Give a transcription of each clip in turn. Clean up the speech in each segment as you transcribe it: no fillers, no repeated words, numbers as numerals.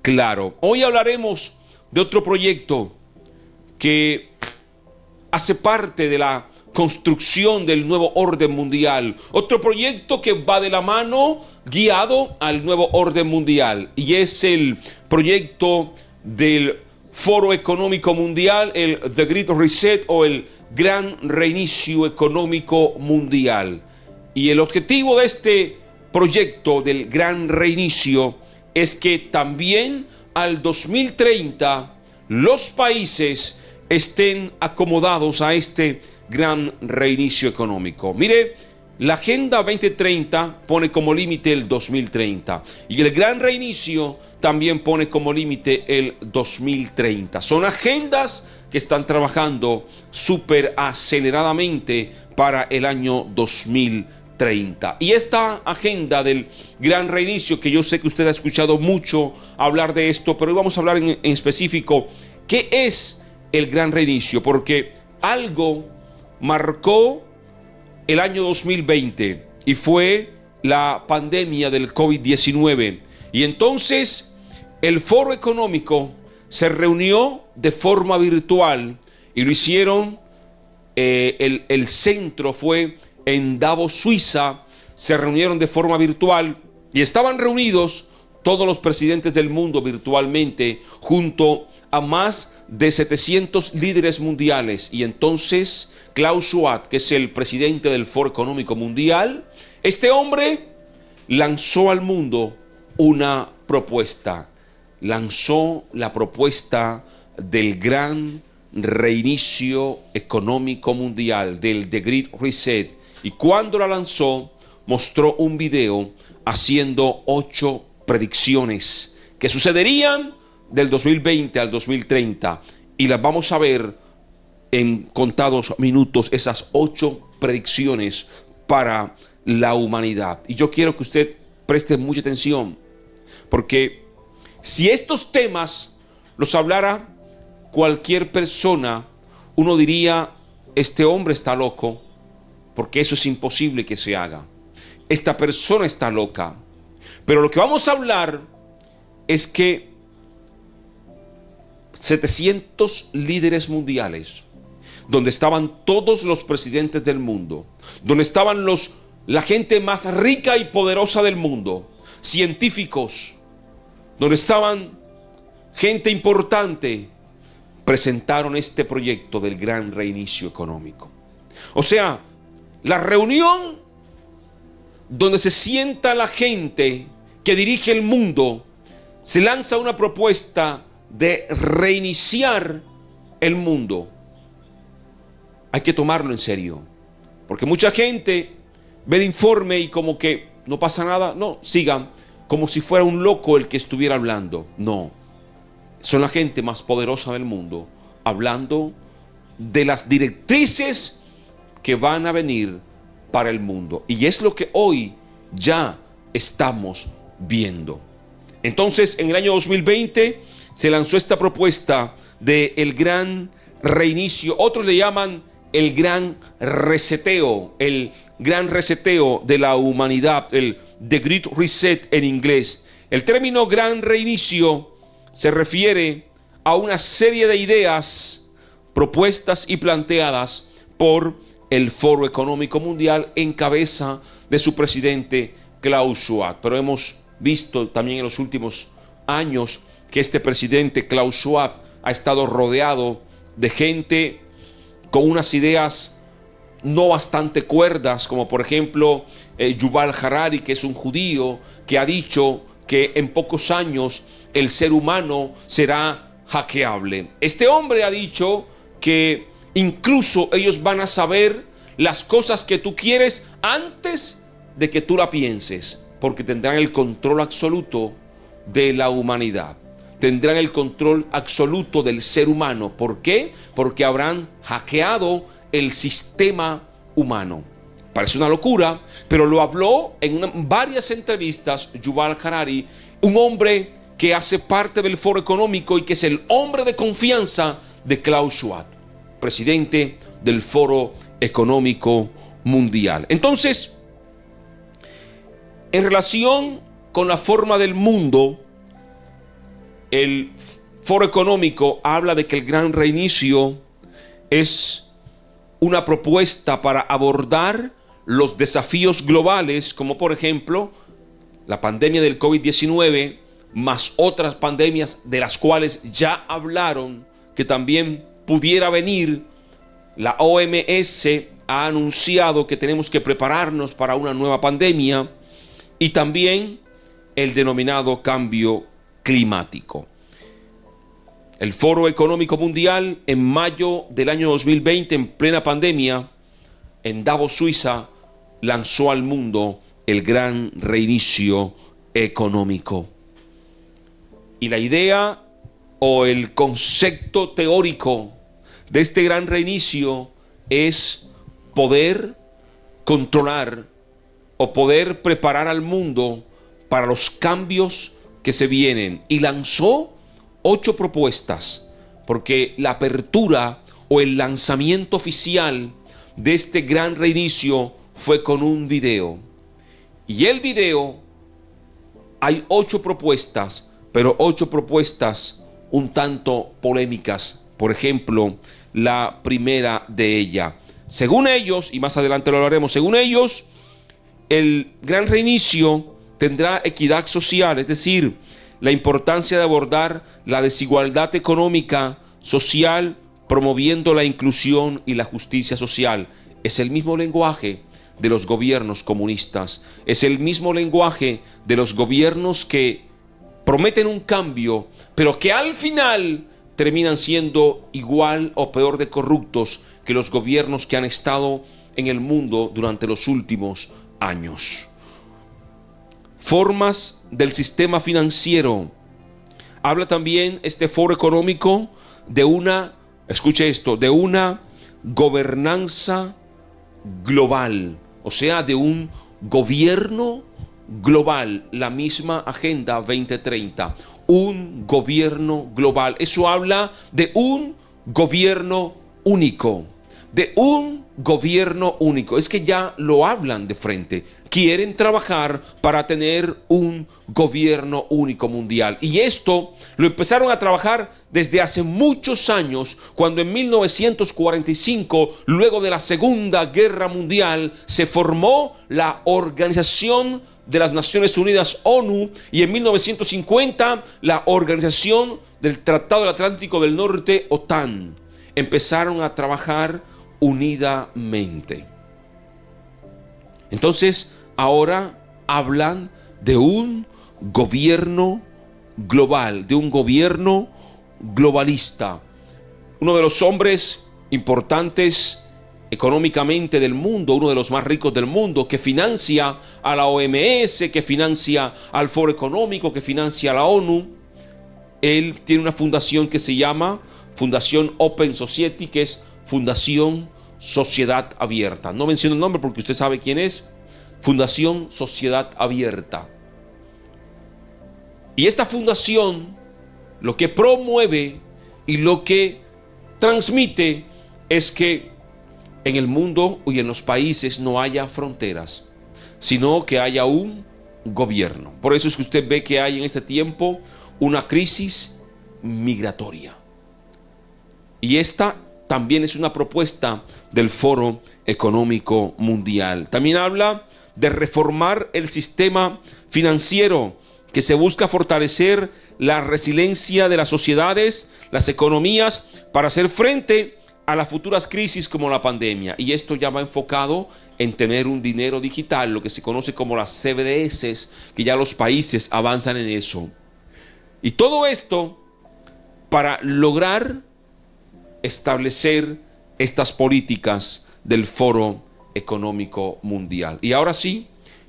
claro. Hoy hablaremos de otro proyecto que hace parte de la construcción del nuevo orden mundial. Otro proyecto que va de la mano guiado al nuevo orden mundial. Y es el proyecto del Foro Económico Mundial, el The Great Reset o el Gran Reinicio Económico Mundial. Y el objetivo de este proyecto del Gran Reinicio es que también al 2030 los países estén acomodados a este gran reinicio económico. Mire, la Agenda 2030 pone como límite el 2030 y el Gran Reinicio también pone como límite el 2030. Son agendas que están trabajando súper aceleradamente para el año 2030. Y esta agenda del Gran Reinicio, que yo sé que usted ha escuchado mucho hablar de esto, pero hoy vamos a hablar en específico, ¿qué es el Gran Reinicio? Porque algo marcó el año 2020 y fue la pandemia del COVID-19. Y entonces el Foro Económico se reunió de forma virtual y lo hicieron, el centro fue en Davos, Suiza. Se reunieron de forma virtual y estaban reunidos todos los presidentes del mundo virtualmente junto a más de 700 líderes mundiales. Y entonces Klaus Schwab, que es el presidente del Foro Económico Mundial, este hombre lanzó al mundo una propuesta. Lanzó la propuesta del Gran Reinicio Económico Mundial, del The Great Reset. Y cuando la lanzó, mostró un video haciendo 8 predicciones que sucederían del 2020 al 2030. Y las vamos a ver en contados minutos, esas 8 predicciones para la humanidad. Y yo quiero que usted preste mucha atención, porque si estos temas los hablara cualquier persona, uno diría, este hombre está loco, porque eso es imposible que se haga. Esta persona está loca. Pero lo que vamos a hablar es que 700 líderes mundiales, donde estaban todos los presidentes del mundo, donde estaban la gente más rica y poderosa del mundo, científicos, donde estaban gente importante, presentaron este proyecto del Gran Reinicio Económico. O sea, la reunión donde se sienta la gente que dirige el mundo, se lanza una propuesta de reiniciar el mundo. Hay que tomarlo en serio, porque mucha gente ve el informe y como que no pasa nada. No, sigan como si fuera un loco el que estuviera hablando. No, son la gente más poderosa del mundo hablando de las directrices que van a venir para el mundo. Y es lo que hoy ya estamos viendo. Entonces, en el año 2020 se lanzó esta propuesta del Gran Reinicio. Otros le llaman el Gran Reseteo, el Gran Reseteo de la humanidad, el The Great Reset en inglés. El término Gran Reinicio se refiere a una serie de ideas propuestas y planteadas por el Foro Económico Mundial en cabeza de su presidente Klaus Schwab. Pero hemos visto también en los últimos años que este presidente Klaus Schwab ha estado rodeado de gente con unas ideas no bastante cuerdas, como por ejemplo Yuval Harari, que es un judío que ha dicho que en pocos años el ser humano será hackeable. Este hombre ha dicho que incluso ellos van a saber las cosas que tú quieres antes de que tú la pienses, porque tendrán el control absoluto de la humanidad. Tendrán el control absoluto del ser humano. ¿Por qué? Porque habrán hackeado el sistema humano. Parece una locura, pero lo habló en varias entrevistas Yuval Harari, un hombre que hace parte del Foro Económico y que es el hombre de confianza de Klaus Schwab, presidente del Foro Económico Mundial. en relación con la forma del mundo, el Foro Económico habla de que el gran reinicio es una propuesta para abordar los desafíos globales, como por ejemplo la pandemia del COVID-19, más otras pandemias de las cuales ya hablaron que también pudiera venir. La OMS ha anunciado que tenemos que prepararnos para una nueva pandemia, y también el denominado cambio climático. El Foro Económico Mundial, en mayo del año 2020, en plena pandemia, en Davos, Suiza, lanzó al mundo el gran reinicio económico. Y la idea o el concepto teórico de este gran reinicio es poder controlar o poder preparar al mundo para los cambios que se vienen. Y lanzó 8 propuestas, porque la apertura o el lanzamiento oficial de este gran reinicio fue con un video. Y el video, hay 8 propuestas, pero 8 propuestas un tanto polémicas. Por ejemplo, la primera de ella. Según ellos, y más adelante lo hablaremos, según ellos, el gran reinicio tendrá equidad social, es decir, la importancia de abordar la desigualdad económica, social, promoviendo la inclusión y la justicia social. Es el mismo lenguaje de los gobiernos comunistas, es el mismo lenguaje de los gobiernos que prometen un cambio, pero que al final terminan siendo igual o peor de corruptos que los gobiernos que han estado en el mundo durante los últimos años. Formas del sistema financiero. Habla también este Foro Económico de una, escuche esto, de una gobernanza global, o sea, de un gobierno global, la misma Agenda 2030, un gobierno global. Eso habla de un gobierno único, de un gobierno único. Es que ya lo hablan de frente. Quieren trabajar para tener un gobierno único mundial. Y esto lo empezaron a trabajar desde hace muchos años, cuando en 1945, luego de la Segunda Guerra Mundial, se formó la Organización de las Naciones Unidas, ONU, y en 1950 la Organización del Tratado del Atlántico del Norte, OTAN. Empezaron a trabajar unidamente. Entonces, ahora hablan de un gobierno global, de un gobierno globalista. Uno de los hombres importantes económicamente del mundo, uno de los más ricos del mundo, que financia a la OMS, que financia al Foro Económico, que financia a la ONU. Él tiene una fundación que se llama Fundación Open Society, que es Fundación Sociedad Abierta. No menciono el nombre porque usted sabe quién es. Fundación Sociedad Abierta. Y esta fundación lo que promueve y lo que transmite es que en el mundo y en los países no haya fronteras, sino que haya un gobierno. Por eso es que usted ve que hay en este tiempo una crisis migratoria. Y esta también es una propuesta del Foro Económico Mundial. También habla de reformar el sistema financiero, que se busca fortalecer la resiliencia de las sociedades, las economías, para hacer frente a las futuras crisis como la pandemia. Y esto ya va enfocado en tener un dinero digital, lo que se conoce como las CBDCs, que ya los países avanzan en eso. Y todo esto para lograr establecer estas políticas del Foro Económico Mundial. Y ahora sí,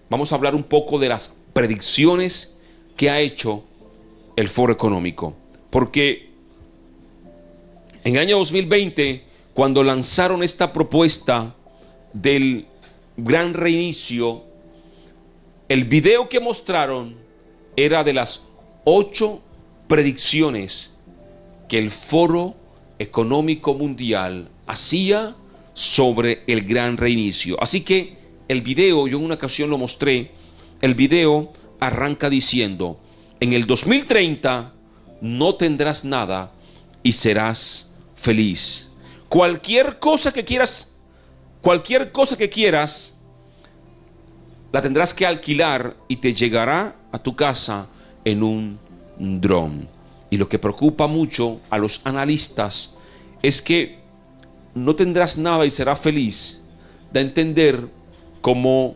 vamos a hablar un poco de las predicciones que ha hecho el Foro Económico. Porque en el año 2020, cuando lanzaron esta propuesta del gran reinicio, el video que mostraron era de las 8 predicciones que el Foro Económico Mundial hacía sobre el gran reinicio. Así que el video, yo en una ocasión lo mostré, el video arranca diciendo: en el 2030 no tendrás nada y serás feliz. Cualquier cosa que quieras, la tendrás que alquilar y te llegará a tu casa en un dron. Y lo que preocupa mucho a los analistas es que no tendrás nada y serás feliz. Da a entender como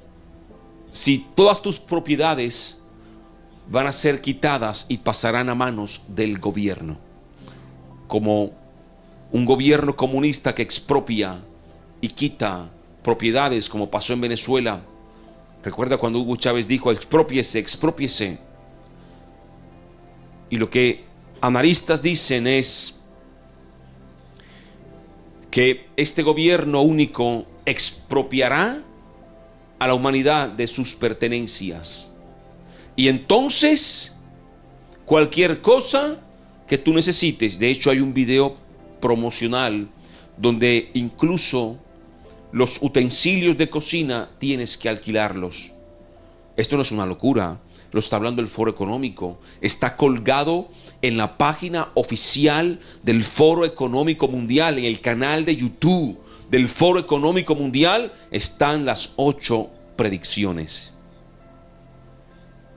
si todas tus propiedades van a ser quitadas y pasarán a manos del gobierno, como un gobierno comunista que expropia y quita propiedades, como pasó en Venezuela. Recuerda cuando Hugo Chávez dijo: exprópiese, exprópiese. Y lo que analistas dicen es que este gobierno único expropiará a la humanidad de sus pertenencias. Y entonces, cualquier cosa que tú necesites, de hecho hay un video promocional donde incluso los utensilios de cocina tienes que alquilarlos. Esto no es una locura, lo está hablando el Foro Económico. Está colgado en la página oficial del Foro Económico Mundial, en el canal de YouTube del Foro Económico Mundial están las 8 predicciones.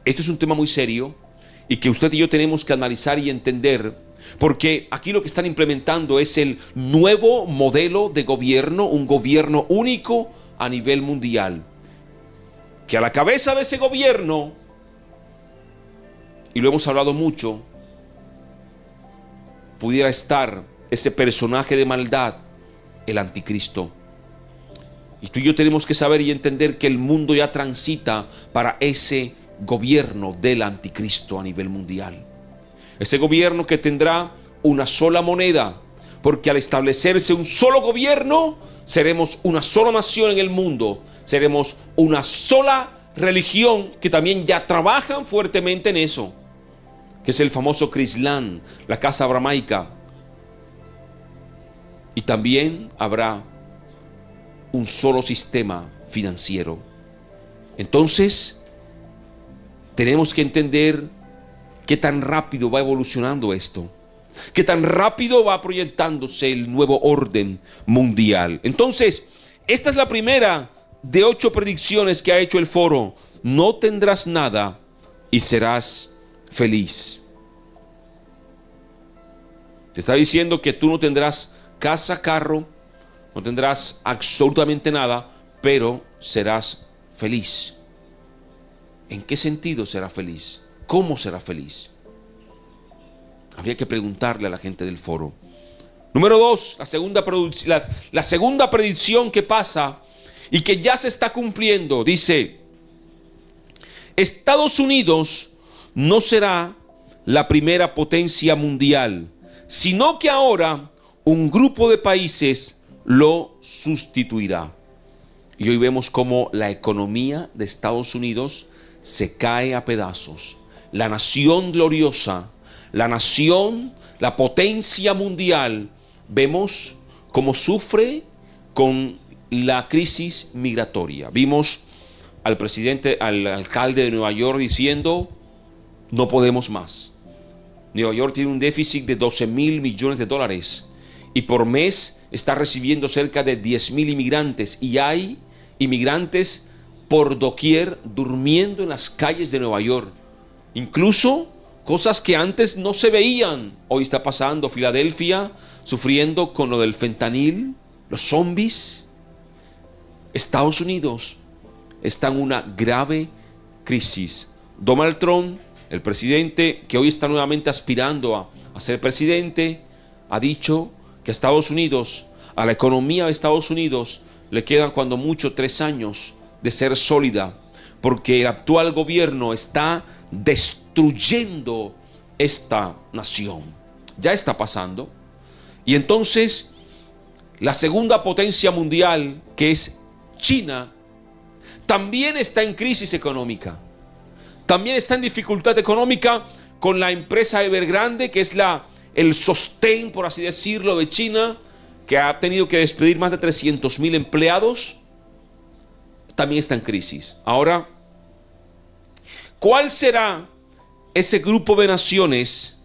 Esto es un tema muy serio y que usted y yo tenemos que analizar y entender, porque aquí lo que están implementando es el nuevo modelo de gobierno, un gobierno único a nivel mundial, que a la cabeza de ese gobierno, y lo hemos hablado mucho, pudiera estar ese personaje de maldad, el anticristo. Y tú y yo tenemos que saber y entender que el mundo ya transita para ese gobierno del anticristo a nivel mundial. Ese gobierno que tendrá una sola moneda, porque al establecerse un solo gobierno, seremos una sola nación en el mundo, seremos una sola religión, que también ya trabajan fuertemente en eso, que es el famoso Crislán, la casa abrahaica. Y también habrá un solo sistema financiero. Entonces, tenemos que entender qué tan rápido va evolucionando esto, qué tan rápido va proyectándose el nuevo orden mundial. Entonces, esta es la primera de 8 predicciones que ha hecho el foro. No tendrás nada y serás feliz. Te está diciendo que tú no tendrás casa, carro, no tendrás absolutamente nada, pero serás feliz. ¿En qué sentido será feliz? ¿Cómo será feliz? Habría que preguntarle a la gente del foro. Número 2, la segunda predicción que pasa y que ya se está cumpliendo. Dice: Estados Unidos no será la primera potencia mundial, sino que ahora un grupo de países lo sustituirá. Y hoy vemos cómo la economía de Estados Unidos se cae a pedazos. La nación gloriosa, la nación, la potencia mundial, vemos cómo sufre con la crisis migratoria. Vimos al alcalde de Nueva York diciendo: no podemos más. Nueva York tiene un déficit de 12,000 millones de dólares y por mes está recibiendo cerca de 10,000 inmigrantes, y hay inmigrantes por doquier durmiendo en las calles de Nueva York. Incluso cosas que antes no se veían, hoy está pasando. Filadelfia sufriendo con lo del fentanil, los zombies. Estados Unidos está en una grave crisis. Donald Trump, el presidente que hoy está nuevamente aspirando a ser presidente, ha dicho que Estados Unidos, a la economía de Estados Unidos, le quedan cuando mucho 3 años de ser sólida, porque el actual gobierno está destruyendo esta nación. Ya está pasando. Y entonces, la segunda potencia mundial, que es China, también está en crisis económica. También está en dificultad económica con la empresa Evergrande, que es el sostén, por así decirlo, de China, que ha tenido que despedir más de 300,000 empleados. También está en crisis. Ahora, ¿cuál será ese grupo de naciones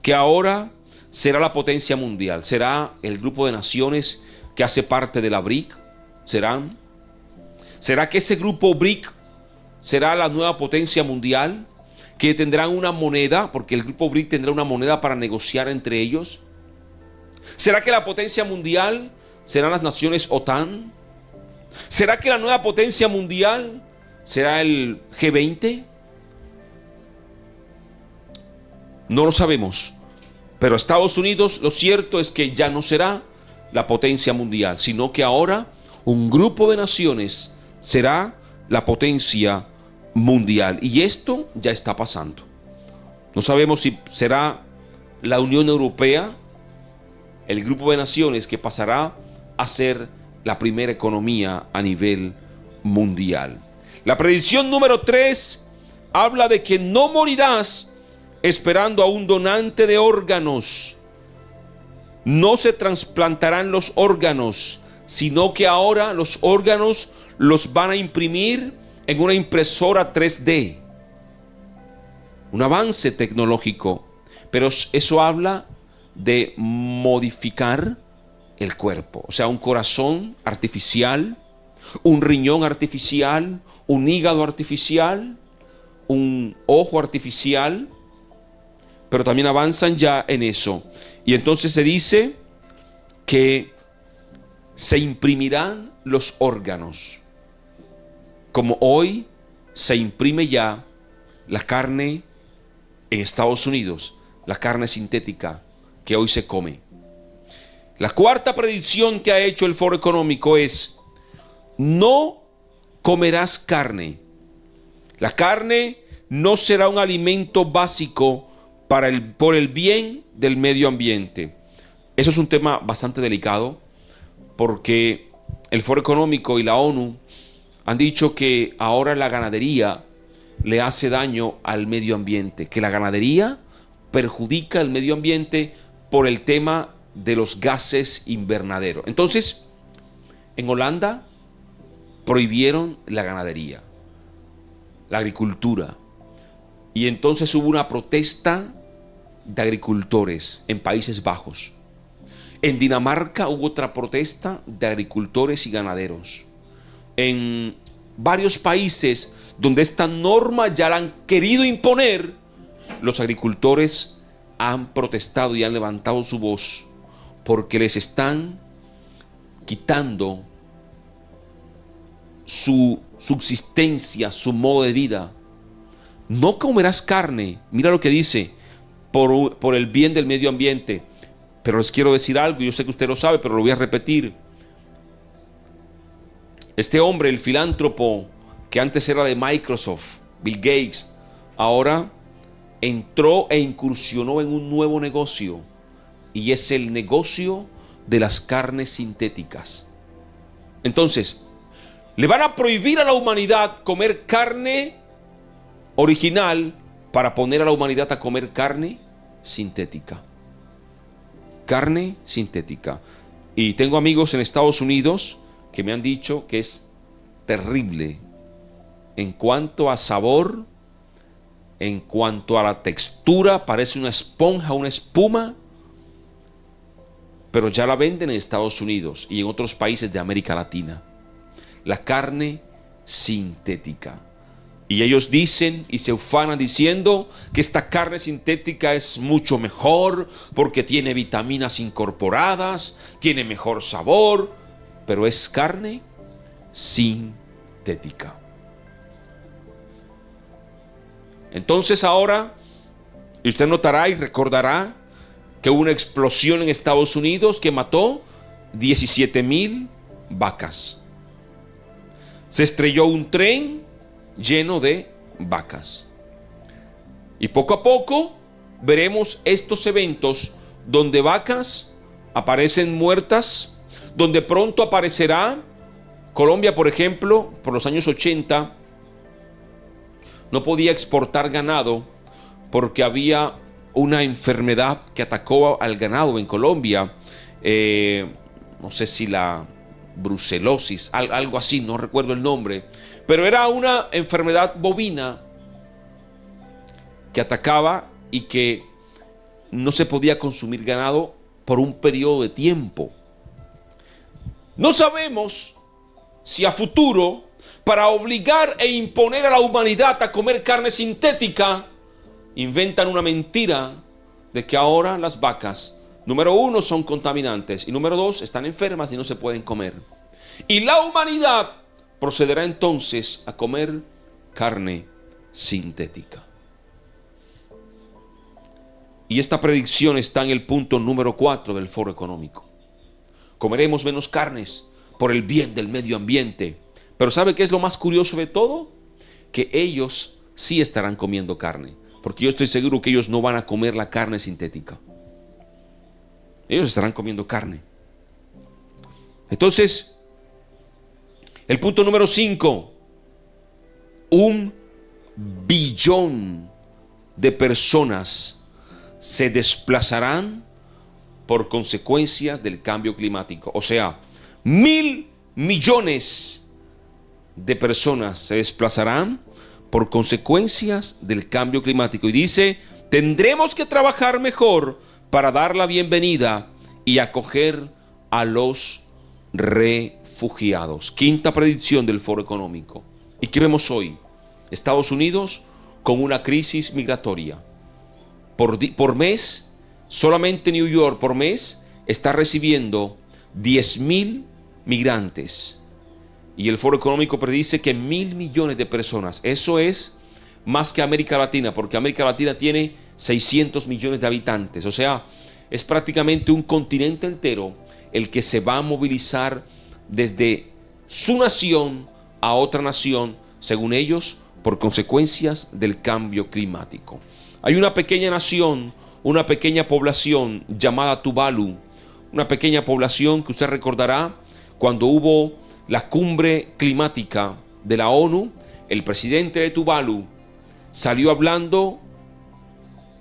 que ahora será la potencia mundial? ¿Será el grupo de naciones que hace parte de la BRIC? ¿Será que ese grupo BRIC será la nueva potencia mundial? ¿Que tendrán una moneda? Porque el grupo BRIC tendrá una moneda para negociar entre ellos. ¿Será que la potencia mundial serán las naciones OTAN? ¿Será que la nueva potencia mundial será el G20? No lo sabemos. Pero Estados Unidos, lo cierto es que ya no será la potencia mundial, sino que ahora un grupo de naciones será la potencia mundial. Y esto ya está pasando. No sabemos si será la Unión Europea, el grupo de naciones que pasará a ser la primera economía a nivel mundial. La predicción número 3 habla de que no morirás esperando a un donante de órganos. No se trasplantarán los órganos, sino que ahora los órganos los van a imprimir en una impresora 3D. Un avance tecnológico, pero eso habla de modificar el cuerpo. O sea, un corazón artificial, un riñón artificial, un hígado artificial, un ojo artificial, pero también avanzan ya en eso. Y entonces se dice que se imprimirán los órganos, como hoy se imprime ya la carne en Estados Unidos, la carne sintética que hoy se come. La cuarta predicción que ha hecho el Foro Económico es: no comerás carne. La carne no será un alimento básico por el bien del medio ambiente. Eso es un tema bastante delicado, porque el Foro Económico y la ONU han dicho que ahora la ganadería le hace daño al medio ambiente, que la ganadería perjudica al medio ambiente por el tema de los gases invernaderos. Entonces, en Holanda prohibieron la ganadería, la agricultura, y entonces hubo una protesta de agricultores en Países Bajos. En Dinamarca hubo otra protesta de agricultores y ganaderos. En varios países donde esta norma ya la han querido imponer, los agricultores han protestado y han levantado su voz porque les están quitando su subsistencia, su modo de vida. No comerás carne, mira lo que dice, por el bien del medio ambiente. Pero les quiero decir algo, yo sé que usted lo sabe, pero lo voy a repetir. Este hombre, el filántropo que antes era de Microsoft, Bill Gates, ahora entró e incursionó en un nuevo negocio, y es el negocio de las carnes sintéticas. Entonces, le van a prohibir a la humanidad comer carne original para poner a la humanidad a comer carne sintética. Carne sintética. Y tengo amigos en Estados Unidos que me han dicho que es terrible en cuanto a sabor, en cuanto a la textura, parece una esponja, una espuma, pero ya la venden en Estados Unidos y en otros países de América Latina. La carne sintética. Y ellos dicen y se ufanan diciendo que esta carne sintética es mucho mejor porque tiene vitaminas incorporadas, tiene mejor sabor, pero es carne sintética. Entonces ahora, y usted notará y recordará que hubo una explosión en Estados Unidos que mató 17,000 vacas. Se estrelló un tren lleno de vacas. Y poco a poco veremos estos eventos donde vacas aparecen muertas, donde pronto aparecerá Colombia, por ejemplo, por los años 80, no podía exportar ganado porque había una enfermedad que atacó al ganado en Colombia. No sé si la brucelosis, algo así, no recuerdo el nombre, pero era una enfermedad bovina que atacaba y que no se podía consumir ganado por un periodo de tiempo. No sabemos si a futuro, para obligar e imponer a la humanidad a comer carne sintética, inventan una mentira de que ahora las vacas, número 1, son contaminantes y número 2, están enfermas y no se pueden comer. Y la humanidad procederá entonces a comer carne sintética. Y esta predicción está en el punto número 4 del Foro Económico. Comeremos menos carnes por el bien del medio ambiente. Pero ¿sabe qué es lo más curioso de todo? Que ellos sí estarán comiendo carne. Porque yo estoy seguro que ellos no van a comer la carne sintética. Ellos estarán comiendo carne. Entonces, el punto número 5. 1 billón de personas se desplazarán por consecuencias del cambio climático. O sea, 1.000 millones de personas se desplazarán por consecuencias del cambio climático. Y dice, tendremos que trabajar mejor para dar la bienvenida y acoger a los refugiados. Quinta predicción del Foro Económico. ¿Y qué vemos hoy? Estados Unidos con una crisis migratoria. Por mes, solamente New York por mes está recibiendo 10.000 migrantes. Y el Foro Económico predice que 1.000 millones de personas, eso es más que América Latina, porque América Latina tiene 600 millones de habitantes. O sea, es prácticamente un continente entero el que se va a movilizar desde su nación a otra nación, según ellos, por consecuencias del cambio climático. Hay una pequeña nación, una pequeña población llamada Tuvalu, una pequeña población que usted recordará cuando hubo la cumbre climática de la ONU. El presidente de Tuvalu salió hablando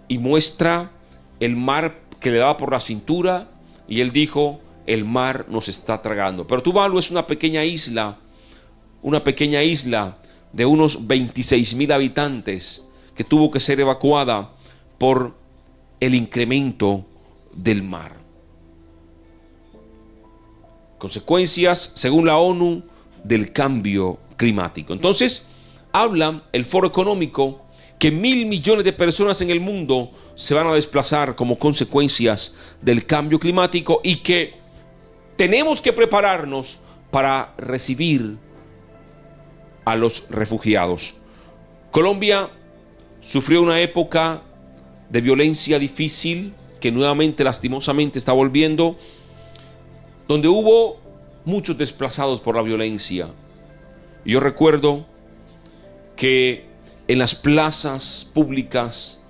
y muestra el mar que le daba por la cintura y él dijo, el mar nos está tragando. Pero Tuvalu es una pequeña isla de unos 26.000 habitantes que tuvo que ser evacuada por el incremento del mar. Consecuencias, según la ONU, del cambio climático. Entonces, habla el Foro Económico que 1.000 millones de personas en el mundo se van a desplazar como consecuencias del cambio climático y que tenemos que prepararnos para recibir a los refugiados. Colombia sufrió una época de violencia difícil que nuevamente lastimosamente está volviendo, donde hubo muchos desplazados por la violencia. Yo recuerdo que en las plazas públicas,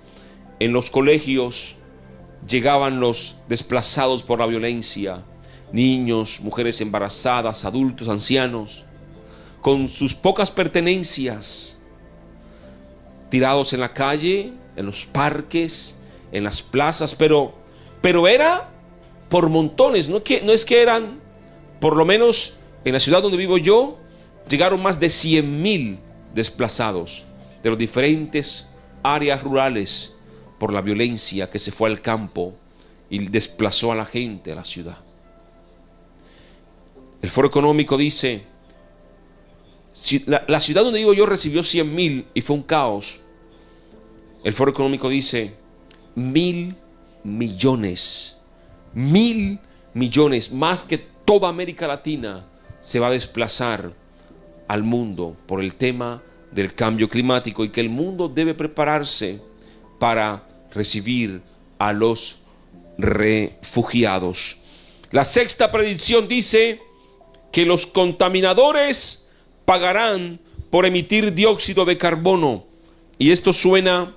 en los colegios, llegaban los desplazados por la violencia, niños, mujeres embarazadas, adultos, ancianos, con sus pocas pertenencias, tirados en la calle, en los parques, en las plazas, pero era por montones. No es que eran, por lo menos en la ciudad donde vivo yo, llegaron más de 100.000 desplazados de las diferentes áreas rurales por la violencia que se fue al campo y desplazó a la gente a la ciudad. El Foro Económico dice, si la ciudad donde vivo yo recibió 100.000 y fue un caos. El Foro Económico dice 1.000 millones, 1.000 millones, más que toda América Latina, se va a desplazar al mundo por el tema del cambio climático y que el mundo debe prepararse para recibir a los refugiados. La sexta predicción dice que los contaminadores pagarán por emitir dióxido de carbono. Y esto suena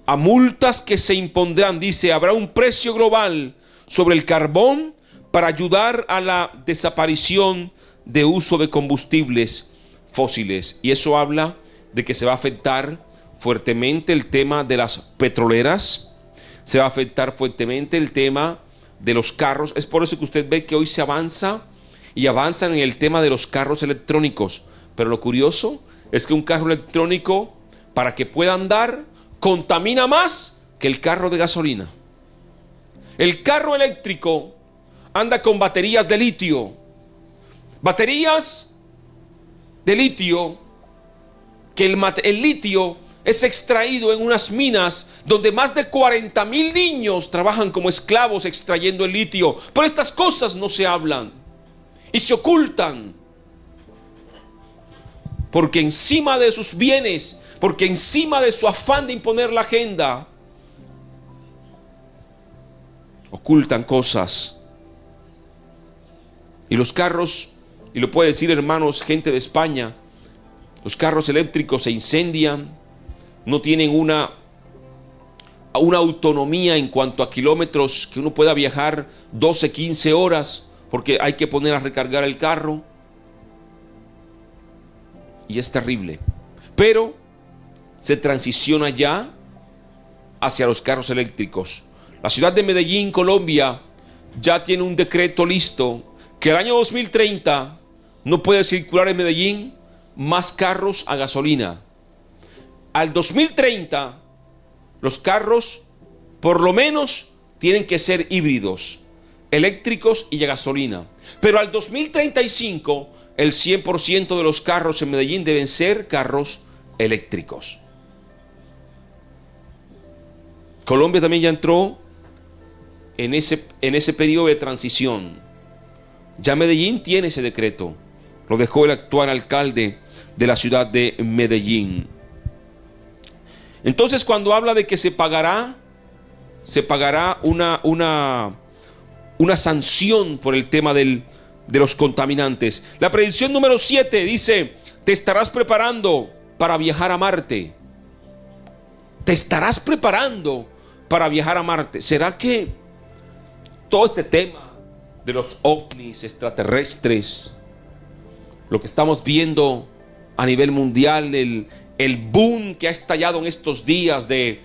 a multas que se impondrán. Dice, habrá un precio global sobre el carbón para ayudar a la desaparición de uso de combustibles fósiles. Y eso habla de que se va a afectar fuertemente el tema de las petroleras, se va a afectar fuertemente el tema de los carros. Es por eso que usted ve que hoy se avanza y avanzan en el tema de los carros electrónicos. Pero lo curioso es que un carro electrónico, para que pueda andar, contamina más que el carro de gasolina. El carro eléctrico anda con baterías de litio. Baterías de litio, que el litio es extraído en unas minas donde más de 40,000 niños trabajan como esclavos extrayendo el litio. Pero estas cosas no se hablan y se ocultan. Porque encima de sus bienes, porque encima de su afán de imponer la agenda, ocultan cosas. Y los carros, y lo puede decir, hermanos, gente de España, los carros eléctricos se incendian, no tienen una autonomía en cuanto a kilómetros, que uno pueda viajar 12, 15 horas, porque hay que poner a recargar el carro. Y es terrible. Pero se transiciona ya hacia los carros eléctricos. La ciudad de Medellín, Colombia, ya tiene un decreto listo que el año 2030 no puede circular en Medellín más carros a gasolina. Al 2030 los carros por lo menos tienen que ser híbridos, eléctricos y a gasolina. Pero al 2035 el 100% de los carros en Medellín deben ser carros eléctricos. Colombia también ya entró en ese periodo de transición. Ya Medellín tiene ese decreto. Lo dejó el actual alcalde de la ciudad de Medellín. Entonces, cuando habla de que se pagará una sanción por el tema de los contaminantes. La predicción número 7 dice: te estarás preparando para viajar a Marte. Te estarás preparando para viajar a Marte. ¿Será que todo este tema de los ovnis extraterrestres, lo que estamos viendo a nivel mundial, el boom que ha estallado en estos días de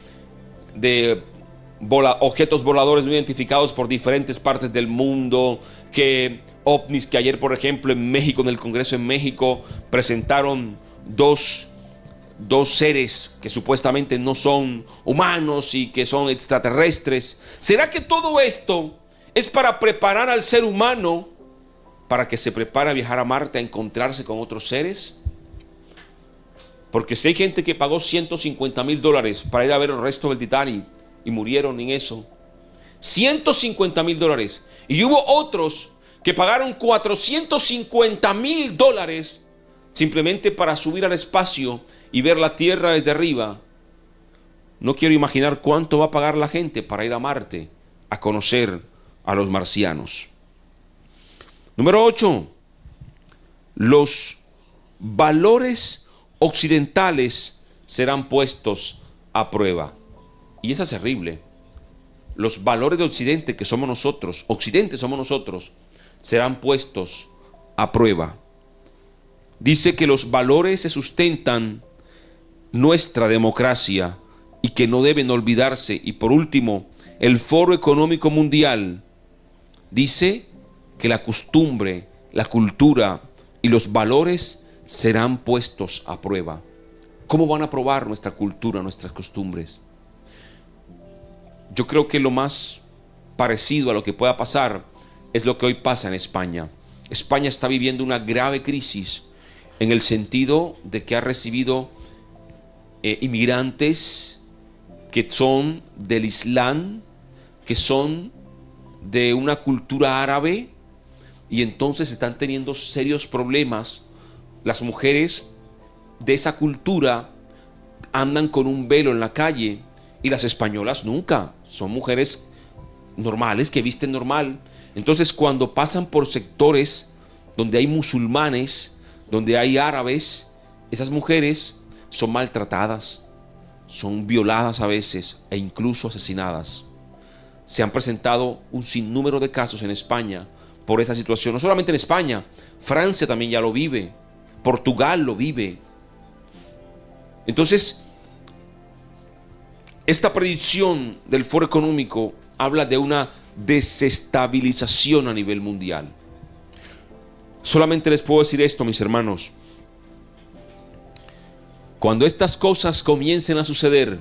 objetos voladores no identificados por diferentes partes del mundo, que ovnis que ayer, por ejemplo, en México, en el Congreso en México, presentaron dos seres que supuestamente no son humanos y que son extraterrestres? ¿Será que todo esto es para preparar al ser humano para que se prepare a viajar a Marte, a encontrarse con otros seres? Porque si hay gente que pagó $150,000 para ir a ver el resto del Titanic y murieron en eso, $150,000, y hubo otros que pagaron $450,000 simplemente para subir al espacio y ver la Tierra desde arriba. No quiero imaginar cuánto va a pagar la gente para ir a Marte a conocer a los marcianos. Número 8. Los valores occidentales serán puestos a prueba. Y eso es terrible. Los valores de Occidente, que somos nosotros, Occidente somos nosotros, serán puestos a prueba. Dice que los valores se sustentan nuestra democracia y que no deben olvidarse. Y por último, el Foro Económico Mundial dice que la costumbre, la cultura y los valores serán puestos a prueba. ¿Cómo van a probar nuestra cultura, nuestras costumbres? Yo creo que lo más parecido a lo que pueda pasar es lo que hoy pasa en España. España está viviendo una grave crisis en el sentido de que ha recibido inmigrantes que son del Islam, que son de una cultura árabe, y entonces están teniendo serios problemas. Las mujeres de esa cultura andan con un velo en la calle y las españolas nunca. Son mujeres normales que visten normal. Entonces, cuando pasan por sectores donde hay musulmanes, donde hay árabes, esas mujeres son maltratadas, son violadas a veces e incluso asesinadas. Se han presentado un sinnúmero de casos en España por esa situación. No solamente en España, Francia también ya lo vive, Portugal lo vive. Entonces, esta predicción del Foro Económico habla de una desestabilización a nivel mundial. Solamente les puedo decir esto, mis hermanos: cuando estas cosas comiencen a suceder,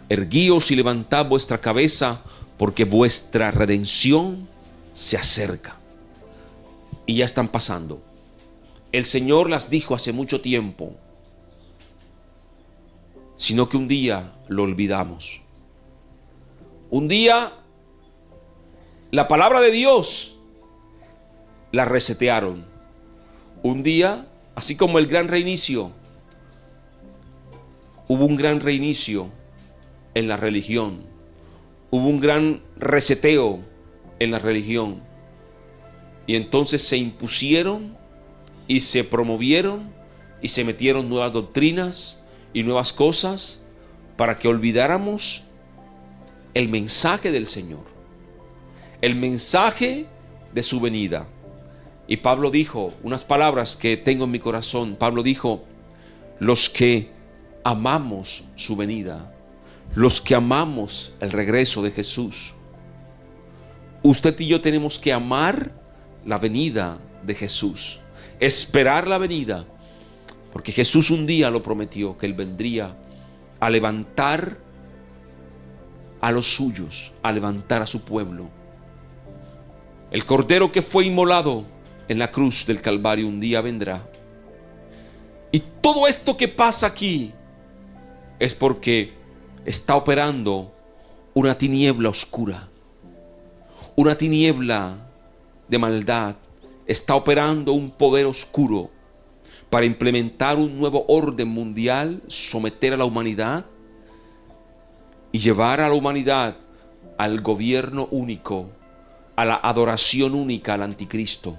erguíos y levantad vuestra cabeza, porque vuestra redención se acerca. Y ya están pasando. El Señor las dijo hace mucho tiempo, sino que un día lo olvidamos. Un día la palabra de Dios la resetearon. Un día, así como el gran reinicio, hubo un gran reinicio en la religión. Hubo un gran reseteo en la religión. Y entonces se impusieron y se promovieron y se metieron nuevas doctrinas y nuevas cosas para que olvidáramos el mensaje del Señor, el mensaje de su venida. Y Pablo dijo unas palabras que tengo en mi corazón. Pablo dijo: los que amamos su venida, los que amamos el regreso de Jesús, usted y yo tenemos que amar la venida de Jesús, esperar la venida, porque Jesús un día lo prometió, que Él vendría a levantar a los suyos, a levantar a su pueblo. El Cordero que fue inmolado en la cruz del Calvario un día vendrá. Y todo esto que pasa aquí es porque está operando una tiniebla oscura, una tiniebla de maldad. Está operando un poder oscuro para implementar un nuevo orden mundial, someter a la humanidad y llevar a la humanidad al gobierno único, a la adoración única al anticristo.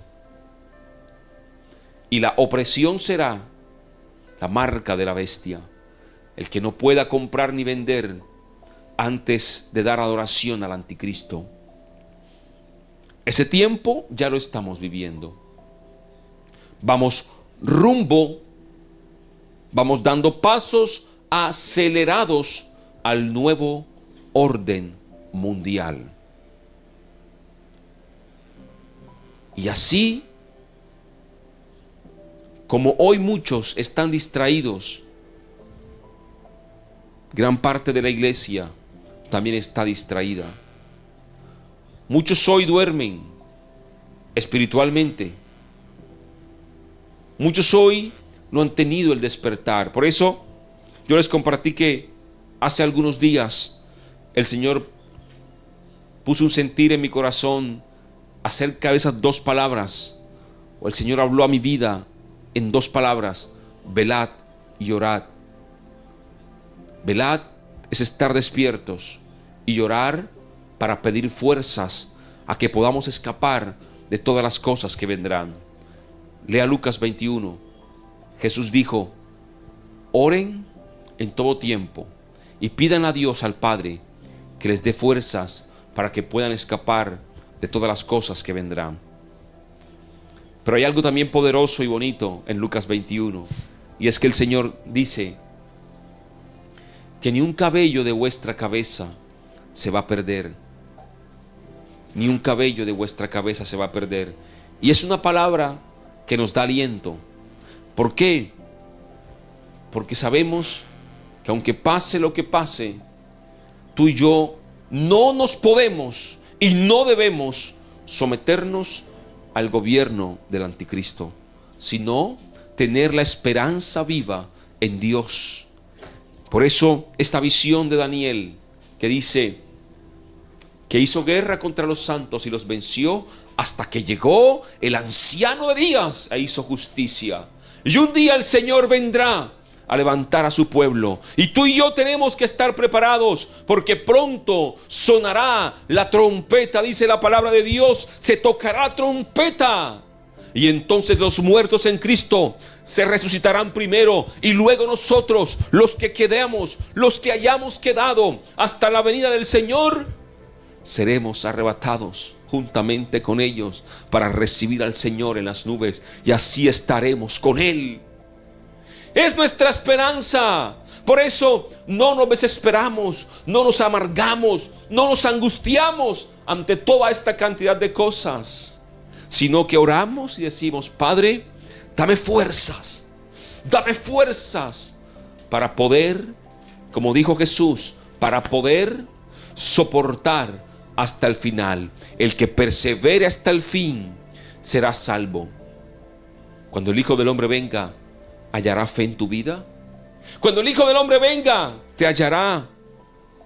Y la opresión será la marca de la bestia. El que no pueda comprar ni vender antes de dar adoración al anticristo. Ese tiempo ya lo estamos viviendo. Vamos dando pasos acelerados al nuevo orden mundial. Y así como hoy muchos están distraídos, gran parte de la iglesia también está distraída. Muchos hoy duermen espiritualmente. Muchos hoy no han tenido el despertar. Por eso yo les compartí que hace algunos días el Señor puso un sentir en mi corazón acerca de esas dos palabras. O el Señor habló a mi vida en dos palabras: velad y orad. Velad es estar despiertos, y orar para pedir fuerzas a que podamos escapar de todas las cosas que vendrán. Lea Lucas 21. Jesús dijo: oren en todo tiempo y pidan a Dios, al Padre, que les dé fuerzas para que puedan escapar de todas las cosas que vendrán. Pero hay algo también poderoso y bonito en Lucas 21, y es que el Señor dice que ni un cabello de vuestra cabeza se va a perder. Ni un cabello de vuestra cabeza se va a perder. Y es una palabra que nos da aliento. ¿Por qué? Porque sabemos que aunque pase lo que pase, tú y yo no nos podemos y no debemos someternos al gobierno del anticristo, sino tener la esperanza viva en Dios. Por eso esta visión de Daniel, que dice que hizo guerra contra los santos y los venció hasta que llegó el anciano de días e hizo justicia. Y un día el Señor vendrá a levantar a su pueblo, y tú y yo tenemos que estar preparados, porque pronto sonará la trompeta, dice la palabra de Dios. Se tocará trompeta, y entonces los muertos en Cristo se resucitarán primero, y luego nosotros, los que quedemos, los que hayamos quedado hasta la venida del Señor, seremos arrebatados juntamente con ellos para recibir al Señor en las nubes, y así estaremos con Él. Es nuestra esperanza. Por eso no nos desesperamos, no nos amargamos, no nos angustiamos ante toda esta cantidad de cosas, sino que oramos y decimos: Padre, dame fuerzas para poder, como dijo Jesús, para poder soportar hasta el final. El que persevere hasta el fin será salvo. Cuando el Hijo del Hombre venga, ¿hallará fe en tu vida? Cuando el Hijo del Hombre venga, ¿te hallará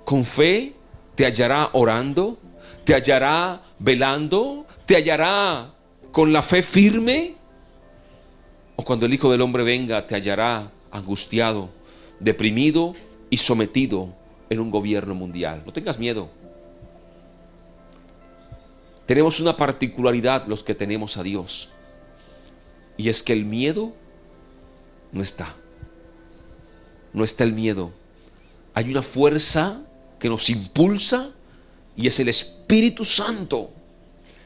con fe? ¿Te hallará orando? ¿Te hallará velando? ¿Te hallará con la fe firme? ¿O cuando el Hijo del Hombre venga, te hallará angustiado, deprimido y sometido en un gobierno mundial? No tengas miedo. Tenemos una particularidad los que tenemos a Dios, y es que el miedo no está. No está el miedo. Hay una fuerza que nos impulsa y es el Espíritu Santo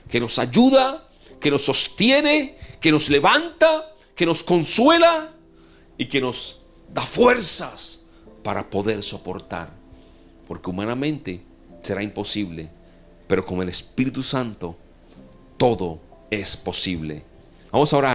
que nos ayuda, que nos sostiene, que nos levanta, que nos consuela y que nos da fuerzas para poder soportar. Porque humanamente será imposible, pero con el Espíritu Santo todo es posible. Vamos a orar.